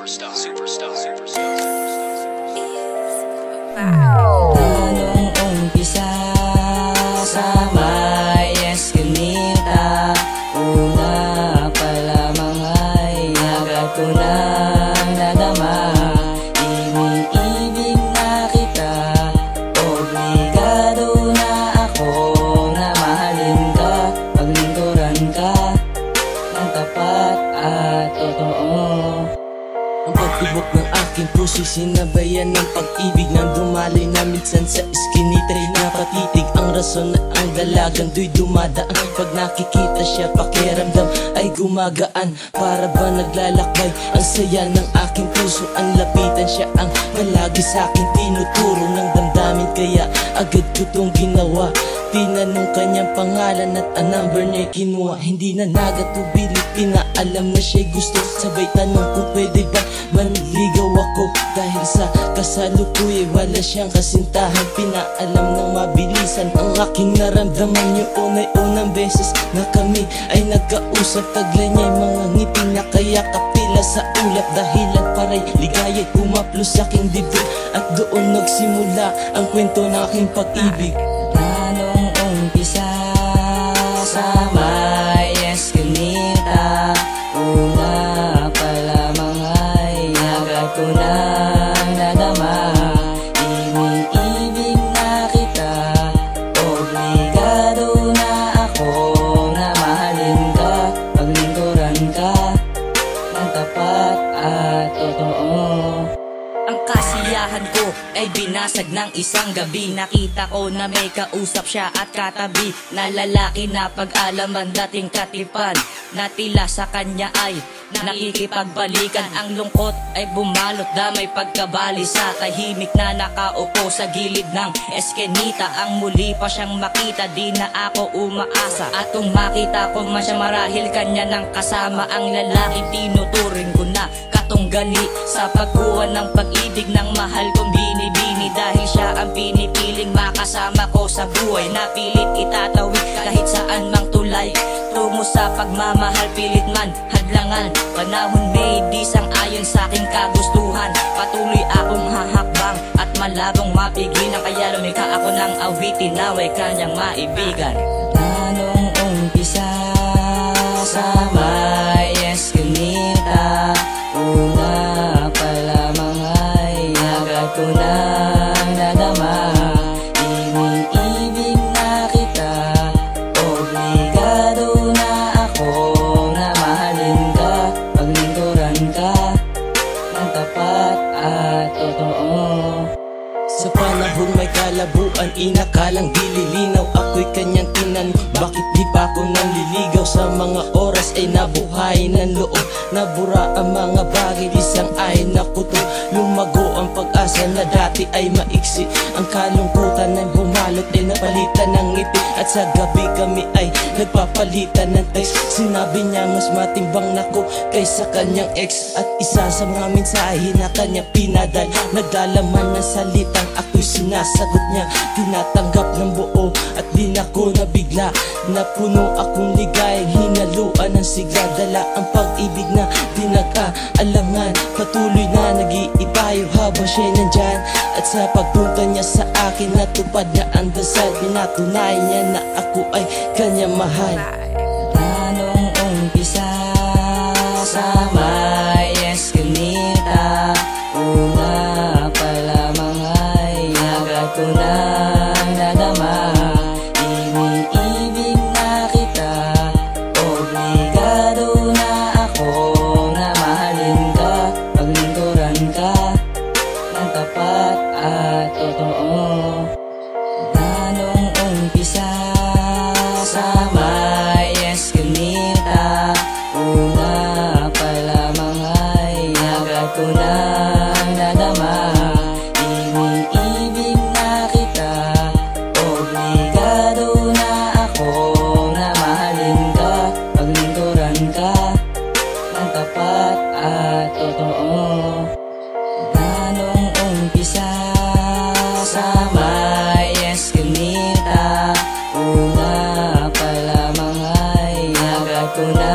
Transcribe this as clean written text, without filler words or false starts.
Anong umpisa sa may eskinita, una pa lamang ay agad ko nang nadama. Iniibig na kita, obligado na ako na mahalin ka, paglingkuran ka ng tapat at totoo. Ang pagtibok ng aking puso'y sinabayan ng pag-ibig na dumaloy na minsan sa iskinita. Napatitig ang rason na ang dalagang do'y dumadaan. Pag nakikita siya, pakiramdam ay gumagaan. Para ba naglalakbay ang saya ng aking puso? Ang lapitan siya ang malagi sa'kin tinuturo ng damdamin, kaya agad ko tong ginawa. Tinanong kanyang pangalan at ang number niya kinuha. Hindi na nagatubili, pinaalam na siya'y gusto. Sabay tanong kung pwede ba manligaw ako. Dahil sa kasalukuy wala siyang kasintahan. Pinaalam ng mabilisan ang aking naramdaman. Yung unay-unang beses na kami ay nagkausap, taglay niya'y mga ngiti na kaya kapila sa ulap. Dahilan paray ligaya'y kumaplos sa aking dibdib, at doon nagsimula ang kwento ng aking pag-ibig. Anong umpisa sa may eskinita, una pa lamang ay agad ko nang nadama. Iniibig na kita, obligado na ako na mahalin ka, paglingkuran ka ng tapat at totoo. Ang kasiyahan ko ay binasag ng isang gabi. Nakita ko na may kausap siya at katabi na lalaki na pag-alaman dating katipan, na tila sa kanya ay nakikipagbalikan. Ang lungkot ay bumalot damay pagkabali sa tahimik na nakaupo sa gilid ng eskinita. Ang muli pa siyang makita, di na ako umaasa. At kung makita ko man siya, marahil kanya ng kasama. Ang lalaki tinuturing ko na katunggali sa pagkuha ng pag-ibig ng mahal kong binibini. Dahil siya ang pinipiling makasama ko sa buhay, napilit itatawid kahit saan mang tulay. Tungo sa pagmamahal, pilit man hadlangan, panahon may di sang-ayon sa aking kagustuhan. Patuloy akong hahakbang at malabong mapigilan, kaya lumikha ako ng awitin na may kanyang maibigan. Anong umpisa sa may eskinita, una pa lamang ay agad ko nang nadama. Iniibig na kita, obligado na ako na mahalin ka, paglingkuran ka ng tapat at totoo. Sa panahon may kalabuan, inakalang dililinaw, ako'y kanyang tinanong bakit di pa ako nanliligaw. Sa mga oras ay nabuhay ng loob, nabura ang mga bagay, isang ay nakuto. Lumago ang pag-asa na dati ay maiksi, ang kalungkutan ay bumalot ay napalitan ng ngiti. At sa gabi kami ay nagpapalitan ng text. Sinabi niya mas matimbang nako kaysa kanyang ex, at isa sa mga mensahe na kanya pinadal, naglalaman ng salitang ako'y sinasagot niya. Tinatanggap ng buo at di na ko nabigla, napuno akong ligay, hinaluan ng sigla. Dala ang pag-ibig na di nag-aalangan, patuloy na nag-iibayo habang siya'y nandyan. At sa pagpunta niya sa akin, natupad niya ang dasal, pinatunay niya na ako ay kanyang mahal. Anong umpisa sa may eskinita, una pa lamang ay agad ko nang nadama. Iniibig na kita, obligado na ako na mahalin ka, paglingkuran ka ng tapat at totoo. Anong umpisa sa may eskinita, una pa lamang ay agad ko nang nadama. Iniibig na kita, obligado na ako na mahalin ka, paglingkuran ka ng tapat at totoo. Anong umpisa sa may eskinita, una pa lamang ay agad ko na